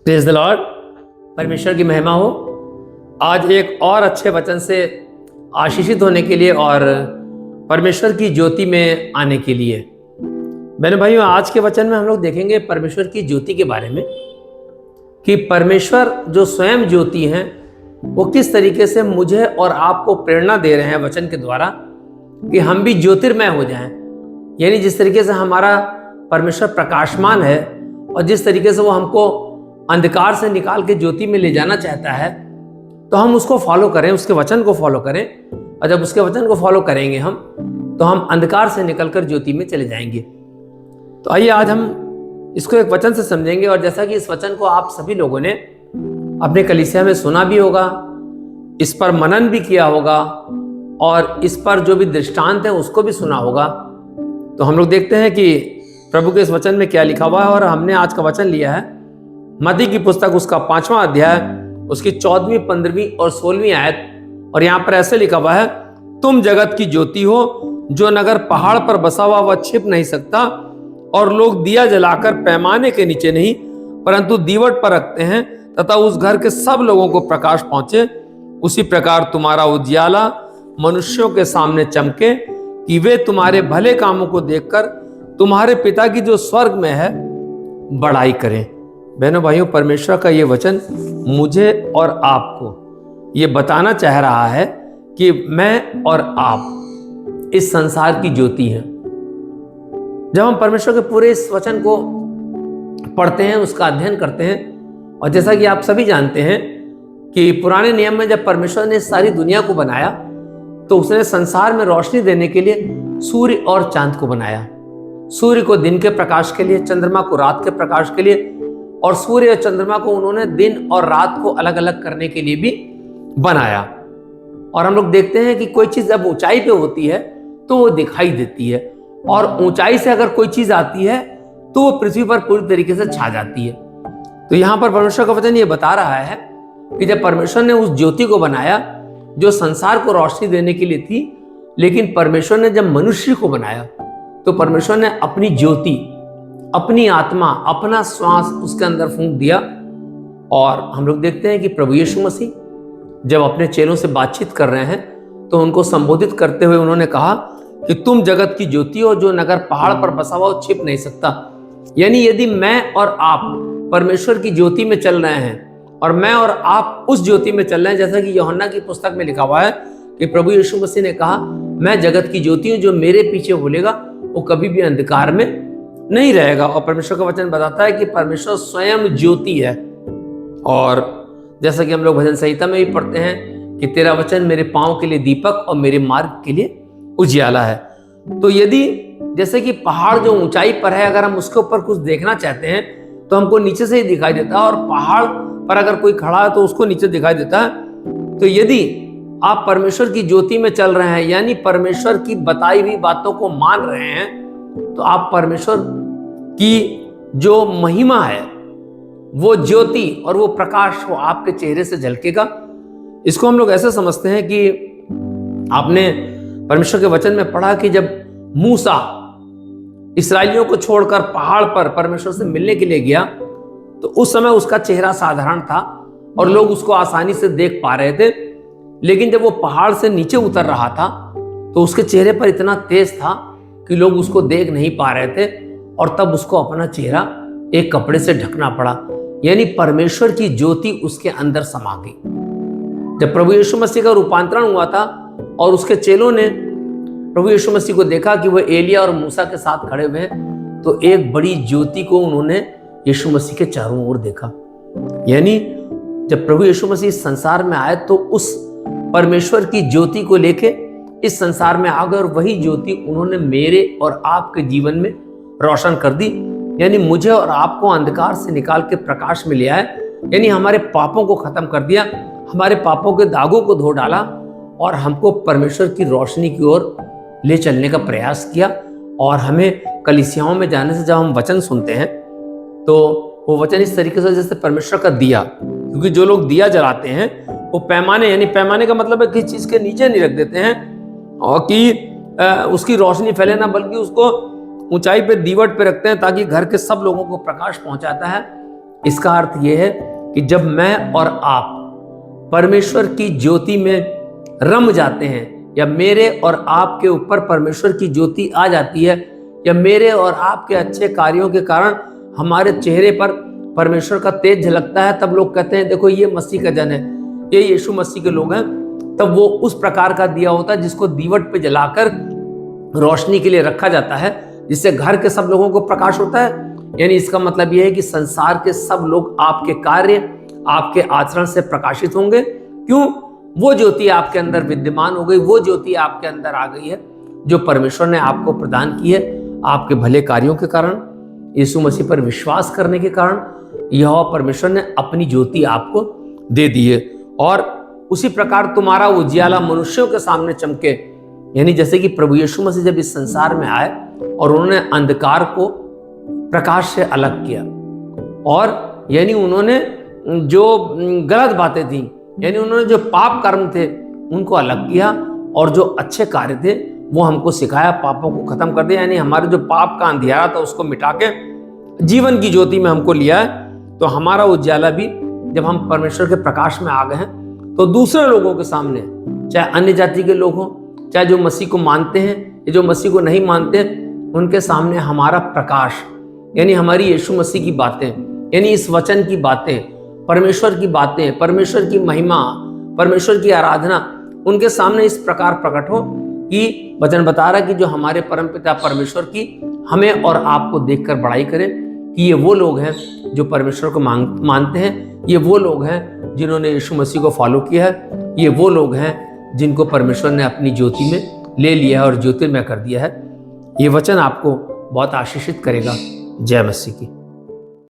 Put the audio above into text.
Praise the Lord. परमेश्वर की महिमा हो। आज एक और अच्छे वचन से आशीषित होने के लिए और परमेश्वर की ज्योति में आने के लिए, बहनों भाइयों, आज के वचन में हम लोग देखेंगे परमेश्वर की ज्योति के बारे में कि परमेश्वर जो स्वयं ज्योति हैं वो किस तरीके से मुझे और आपको प्रेरणा दे रहे हैं वचन के द्वारा कि हम भी ज्योतिर्मय हो जाएं। यानी जिस तरीके से हमारा परमेश्वर प्रकाशमान है और जिस तरीके से वो हमको अंधकार से निकाल के ज्योति में ले जाना चाहता है, तो हम उसको फॉलो करें, उसके वचन को फॉलो करें। और जब उसके वचन को फॉलो करेंगे हम, तो हम अंधकार से निकलकर ज्योति में चले जाएंगे। तो आइए आज हम इसको एक वचन से समझेंगे। और जैसा कि इस वचन को आप सभी लोगों ने अपने कलीसिया में सुना भी होगा, इस पर मनन भी किया होगा और इस पर जो भी दृष्टांत है उसको भी सुना होगा। तो हम लोग देखते हैं कि प्रभु के इस वचन में क्या लिखा हुआ है। और हमने आज का वचन लिया है मत्ती की पुस्तक, उसका 5वां अध्याय, उसकी 14वीं, 15वीं और 16वीं आयत। और यहाँ पर ऐसे लिखा हुआ है, तुम जगत की ज्योति हो, जो नगर पहाड़ पर बसा हुआ वह छिप नहीं सकता, और लोग दिया जलाकर पैमाने के नीचे नहीं परंतु दीवट पर रखते हैं, तथा उस घर के सब लोगों को प्रकाश पहुंचे। उसी प्रकार तुम्हारा उजियाला मनुष्यों के सामने चमके, कि वे तुम्हारे भले कामों को देखकर तुम्हारे पिता की जो स्वर्ग में है बड़ाई करें। बहनों भाइयों, परमेश्वर का ये वचन मुझे और आपको ये बताना चाह रहा है कि मैं और आप इस संसार की ज्योति हैं। जब हम परमेश्वर के पूरे इस वचन को पढ़ते हैं, उसका अध्ययन करते हैं, और जैसा कि आप सभी जानते हैं कि पुराने नियम में जब परमेश्वर ने सारी दुनिया को बनाया, तो उसने संसार में रोशनी देने के लिए सूर्य और चांद को बनाया। सूर्य को दिन के प्रकाश के लिए, चंद्रमा को रात के प्रकाश के लिए, और सूर्य और चंद्रमा को उन्होंने दिन और रात को अलग अलग करने के लिए भी बनाया। और हम लोग देखते हैं कि कोई चीज जब ऊंचाई पे होती है तो वो दिखाई देती है, और ऊंचाई से अगर कोई चीज आती है तो वो पृथ्वी पर पूरी तरीके से छा जाती है। तो यहां पर परमेश्वर का वचन ये बता रहा है कि जब परमेश्वर ने उस ज्योति को बनाया जो संसार को रोशनी देने के लिए थी, लेकिन परमेश्वर ने जब मनुष्य को बनाया तो परमेश्वर ने अपनी ज्योति, अपनी आत्मा, अपना श्वास उसके अंदर फूंक दिया। और हम लोग देखते हैं कि प्रभु यीशु मसीह जब अपने चेलों से बातचीत कर रहे हैं तो उनको संबोधित करते हुए उन्होंने कहा कि तुम जगत की ज्योति हो, जो नगर पहाड़ पर बसा हुआ वो छिप नहीं सकता। यानी यदि मैं और आप परमेश्वर की ज्योति में चल रहे हैं और मैं और आप उस ज्योति में चल रहे हैं, जैसा कि यूहन्ना की पुस्तक में लिखा हुआ है कि प्रभु यीशु मसीह ने कहा, मैं जगत की ज्योति हूं, जो मेरे पीछे बोलेगा वो कभी भी अंधकार में नहीं रहेगा। और परमेश्वर का वचन बताता है कि परमेश्वर स्वयं ज्योति है। और जैसा कि हम लोग भजन संहिता में भी पढ़ते हैं कि तेरा वचन मेरे पांव के लिए दीपक और मेरे मार्ग के लिए उजियाला है। तो यदि जैसे कि पहाड़ जो ऊंचाई पर है, अगर हम उसके ऊपर कुछ देखना चाहते हैं तो हमको नीचे से ही दिखाई देता है, और पहाड़ पर अगर कोई खड़ा है तो उसको नीचे दिखाई देता है। तो यदि आप परमेश्वर की ज्योति में चल रहे हैं, यानी परमेश्वर की बताई हुई बातों को मान रहे हैं, तो आप परमेश्वर की जो महिमा है, वो ज्योति और वो प्रकाश वो आपके चेहरे से झलकेगा। इसको हम लोग ऐसे समझते हैं कि आपने परमेश्वर के वचन में पढ़ा कि जब मूसा इस्राएलियों को छोड़कर पहाड़ पर परमेश्वर से मिलने के लिए गया, तो उस समय उसका चेहरा साधारण था और लोग उसको आसानी से देख पा रहे थे। लेकिन जब वो पहाड़ से नीचे उतर रहा था तो उसके चेहरे पर इतना तेज था कि लोग उसको देख नहीं पा रहे थे, और तब उसको अपना चेहरा एक कपड़े से ढकना पड़ा। यानी परमेश्वर की ज्योति उसके अंदर समा गई। जब प्रभु यीशु मसीह का रूपांतरण हुआ था और उसके चेलों ने प्रभु यीशु मसीह को देखा कि वह एलिया और मूसा के साथ खड़े हुए हैं, तो एक बड़ी ज्योति को उन्होंने यीशु मसीह के चारों ओर देखा। यानी जब प्रभु यीशु मसीह इस संसार में आए तो उस परमेश्वर की ज्योति को लेके इस संसार में आ गए, और वही ज्योति उन्होंने मेरे और आपके जीवन में रोशन कर दी। यानी मुझे और आपको अंधकार से निकाल के प्रकाश में ले आए। यानी हमारे पापों को खत्म कर दिया, हमारे पापों के दागों को धो डाला, और हमको परमेश्वर की रोशनी की ओर ले चलने का प्रयास किया। और हमें कलीसियाओं में जाने से जब हम वचन सुनते हैं तो वो वचन इस तरीके से जैसे परमेश्वर का दिया, क्योंकि जो लोग दिया जलाते हैं वो पैमाने, यानी पैमाने का मतलब है किसी चीज के नीचे नहीं रख देते हैं और कि उसकी रोशनी फैले ना, बल्कि उसको ऊंचाई पे दीवट पे रखते हैं ताकि घर के सब लोगों को प्रकाश पहुंचाता है। इसका अर्थ यह है कि जब मैं और आप परमेश्वर की ज्योति में रम जाते हैं, या मेरे और आपके ऊपर परमेश्वर की ज्योति आ जाती है, या मेरे और आपके अच्छे कार्यों के कारण हमारे चेहरे पर परमेश्वर का तेज झलकता है, तब लोग कहते हैं देखो ये मसीह का जन है, ये यीशु मसीह के लोग हैं। तब वो उस प्रकार का दिया होता है जिसको दीवट पे जलाकर रोशनी के लिए रखा जाता है, जिससे घर के सब लोगों को प्रकाश होता है। यानी इसका मतलब यह है कि संसार के सब लोग आपके कार्य, आपके आचरण से प्रकाशित होंगे। क्यों? वो ज्योति आपके अंदर विद्यमान हो गई, वो ज्योति आपके अंदर आ गई है जो परमेश्वर ने आपको प्रदान की है आपके भले कार्यों के कारण, यीशु मसीह पर विश्वास करने के कारण यहोवा परमेश्वर ने अपनी ज्योति आपको दे दी है। और उसी प्रकार तुम्हारा उजियाला मनुष्यों के सामने चमके। यानी जैसे कि प्रभु यीशु मसीह जब इस संसार में आए और उन्होंने अंधकार को प्रकाश से अलग किया, और यानी उन्होंने जो गलत बातें थी, यानी उन्होंने जो पाप कर्म थे उनको अलग किया, और जो अच्छे कार्य थे वो हमको सिखाया, पापों को खत्म कर दिया। यानी हमारे जो पाप का अंधियारा था उसको मिटा के जीवन की ज्योति में हमको लिया है। तो हमारा उज्याला भी जब हम परमेश्वर के प्रकाश में आ गए हैं तो दूसरे लोगों के सामने, चाहे अन्य जाति के लोग हों, चाहे जो मसीह को मानते हैं या जो मसीह को नहीं मानते, उनके सामने हमारा प्रकाश, यानी हमारी यीशु मसीह की बातें, यानी इस वचन की बातें, परमेश्वर की बातें, परमेश्वर की महिमा, परमेश्वर की आराधना उनके सामने इस प्रकार प्रकट हो कि वचन बता रहा है कि जो हमारे परमपिता परमेश्वर की हमें और आपको देखकर बड़ाई करें कि ये वो लोग हैं जो परमेश्वर को मानते हैं, ये वो लोग हैं जिन्होंने यीशु मसीह को फॉलो किया है, ये वो लोग हैं जिनको परमेश्वर ने अपनी ज्योति में ले लिया है और ज्योतिर्मय कर दिया है। ये वचन आपको बहुत आशीषित करेगा। जय मसीह की।